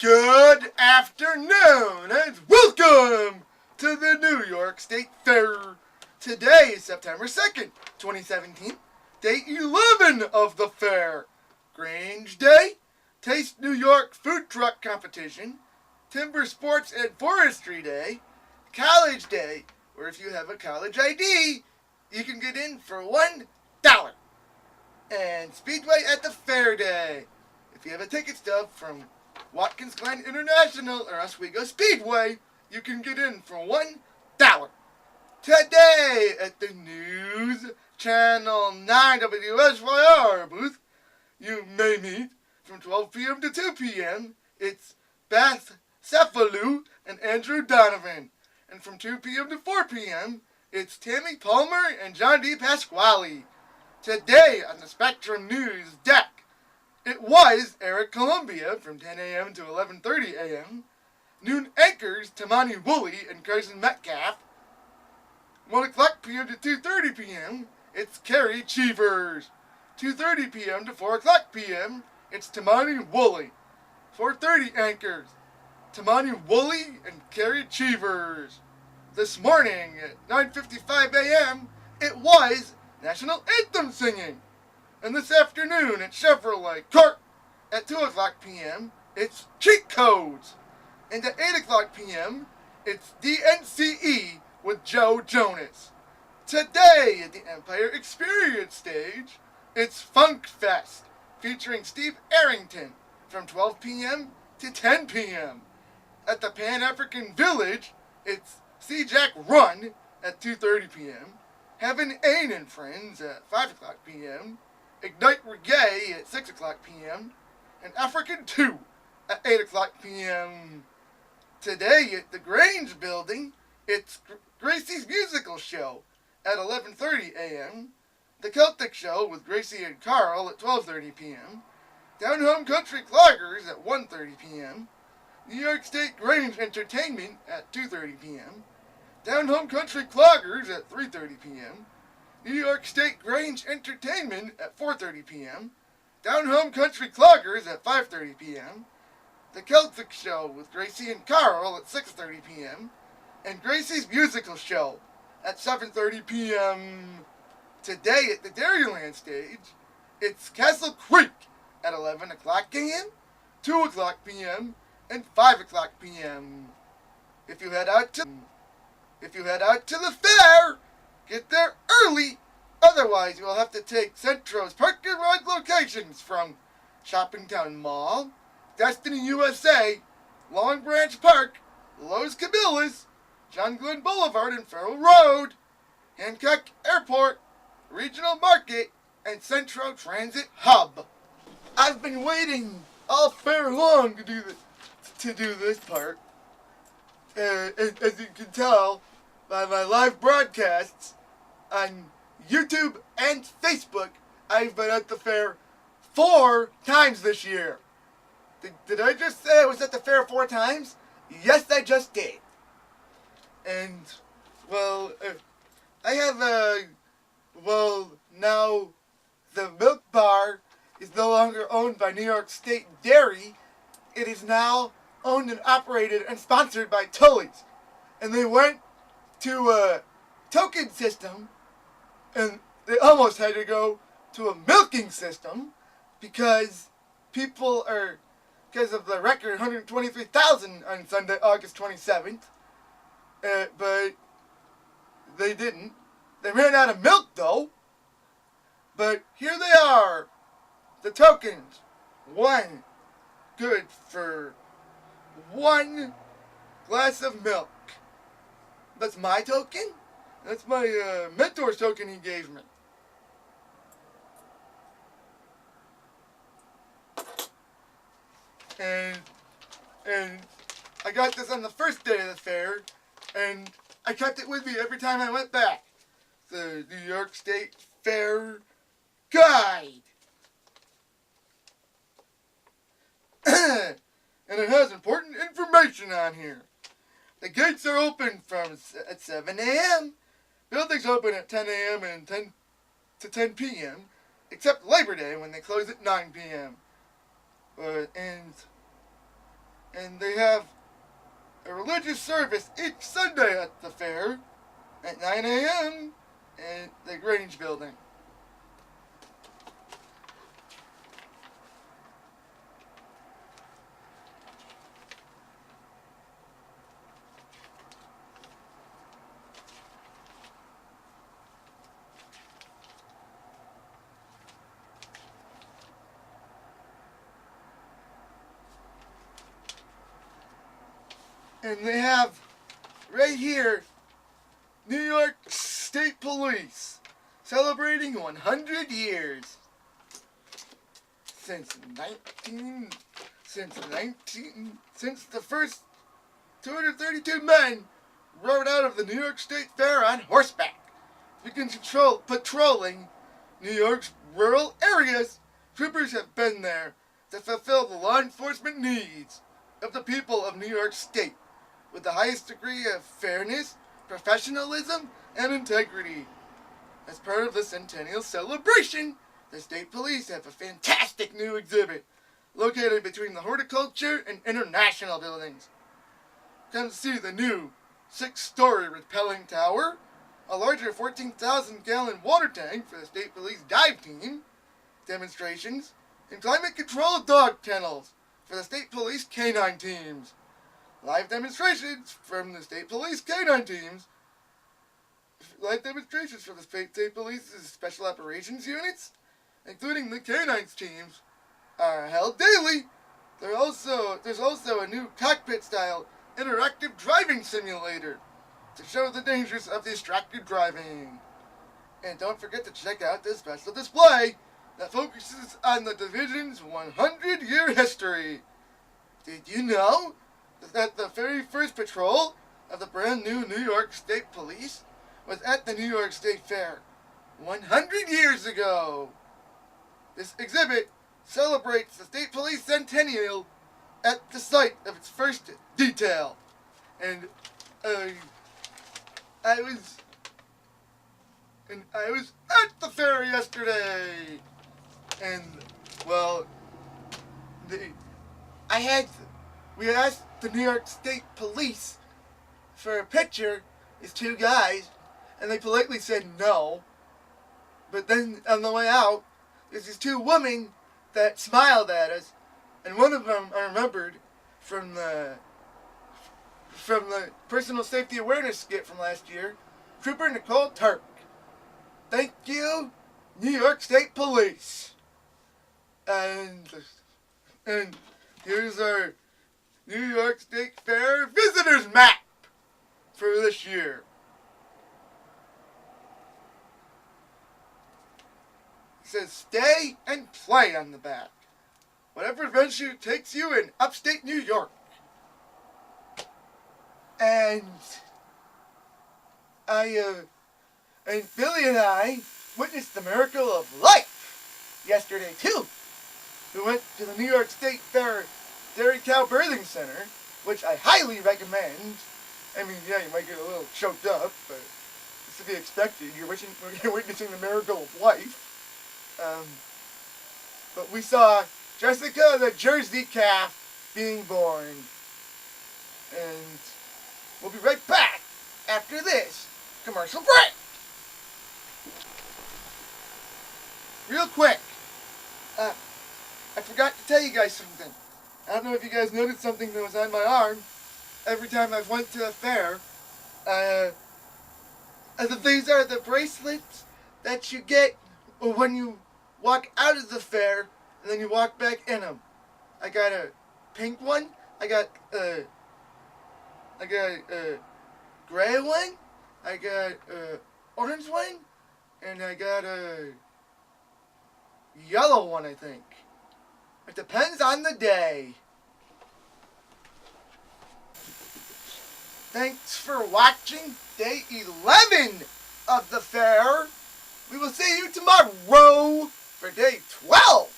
Good afternoon and welcome to the New York State Fair. Today is September 2nd, 2017, day 11 of the fair. Grange Day, Taste New York Food Truck Competition, Timber Sports and Forestry Day, College Day, where if you have a college ID, you can get in for $1. And Speedway at the Fair Day. If you have a ticket stub from Watkins Glen International or Oswego Speedway, you can get in for $1. Today at the News Channel 9 WSYR booth, you may meet from 12 p.m. to 2 p.m. It's Beth Cephalou and Andrew Donovan. And from 2 p.m. to 4 p.m., it's Tammy Palmer and John D. Pasquale. Today on the Spectrum News deck, it was Eric Columbia from 10 a.m. to 11:30 a.m., noon anchors Tamani Woolley and Carson Metcalf. 1 o'clock p.m. to 2:30 p.m., it's Carrie Cheevers. 2:30 p.m. to 4 o'clock p.m., it's Tamani Woolley. 4:30 anchors Tamani Woolley and Carrie Cheevers. This morning at 9:55 a.m., it was National Anthem singing. And this afternoon at Chevrolet Court at 2 o'clock p.m., it's Cheat Codes. And at 8 o'clock p.m., it's DNCE with Joe Jonas. Today at the Empire Experience stage, it's Funk Fest featuring Steve Arrington from 12 p.m. to 10 p.m. At the Pan-African Village, it's See Jack Run at 2:30 p.m., Heaven Ain and Friends at 5 o'clock p.m., Ignite Reggae at 6 o'clock p.m., and African 2 at 8 o'clock p.m. Today at the Grange Building, it's Gracie's Musical Show at 11:30 a.m., The Celtic Show with Gracie and Carl at 12:30 p.m., Down Home Country Cloggers at 1:30 p.m., New York State Grange Entertainment at 2:30 p.m., Down Home Country Cloggers at 3:30 p.m., New York State Grange Entertainment at 4:30 p.m., Down Home Country Cloggers at 5:30 p.m., The Celtic Show with Gracie and Carl at 6:30 p.m., and Gracie's Musical Show at 7:30 p.m. Today at the Dairyland stage, it's Castle Creek at 11 o'clock a.m., 2 o'clock p.m., and 5 o'clock p.m. If you head out to the fair, get there early. Otherwise, you'll have to take Centro's Park and Ride locations from Shoppingtown Mall, Destiny USA, Long Branch Park, Los Cabillas, John Glenn Boulevard and Farrell Road, Hancock Airport, Regional Market, and Centro Transit Hub. I've been waiting all fair long to do this part. As you can tell by my live broadcasts on YouTube and Facebook, I've been at the fair 4 times this year. Did I just say I was at the fair 4 times? Yes, I just did. And, well, I have now the Milk Bar is no longer owned by New York State Dairy. It is now owned and operated and sponsored by Tully's. And they went to a token system, and they almost had to go to a milking system because of the record 123,000 on Sunday, August 27th. But they didn't. They ran out of milk though. But here they are, the tokens. One good for 1 glass of milk. That's my token. That's my mentor's token he gave me. And I got this on the first day of the fair, and I kept it with me every time I went back. The New York State Fair Guide. And it has important information on here. The gates are open at 7 a.m. Buildings open at 10 a.m. and 10 to 10 p.m. except Labor Day when they close at 9 p.m. And And they have a religious service each Sunday at the fair at 9 a.m. at the Grange Building. And they have right here New York State Police celebrating 100 years since the first 232 men rode out of the New York State Fair on horseback, begin patrolling New York's rural areas. Troopers have been there to fulfill the law enforcement needs of the people of New York State with the highest degree of fairness, professionalism, and integrity. As part of the centennial celebration, the state police have a fantastic new exhibit located between the Horticulture and International buildings. Come see the new 6-story rappelling tower, a larger 14,000-gallon water tank for the state police dive team, demonstrations, and climate-controlled dog kennels for the state police canine teams. Live demonstrations from the state police canine teams. Live demonstrations from the state police's special operations units, including the canines teams, are held daily. There's also a new cockpit-style interactive driving simulator to show the dangers of distracted driving. And don't forget to check out this special display that focuses on the division's 100-year history. Did you know that the very first patrol of the brand new New York State Police was at the New York State Fair 100 years ago? This exhibit celebrates the State Police Centennial at the site of its first detail. And I was at the fair yesterday, and well, we asked the New York State Police for a picture. These two guys, and they politely said no. But then on the way out, there's these two women that smiled at us, and one of them I remembered from the personal safety awareness skit from last year, Trooper Nicole Turk. Thank you, New York State Police. And here's our New York State Fair visitors map for this year. It says stay and play on the back. Whatever adventure takes you in upstate New York. And Billy and I witnessed the miracle of life yesterday too. We went to the New York State Fair Dairy Cow Birthing Center, which I highly recommend. I mean, yeah, you might get a little choked up, but it's to be expected. You're witnessing the miracle of life. But we saw Jessica the Jersey calf being born. And we'll be right back after this commercial break. Real quick, I forgot to tell you guys something. I don't know if you guys noticed something that was on my arm every time I went to a fair. These are the bracelets that you get when you walk out of the fair and then you walk back in them. I got a pink one. I got a gray one. I got a orange one, and I got a yellow one, I think. It depends on the day. Thanks for watching day 11 of the fair. We will see you tomorrow for day 12.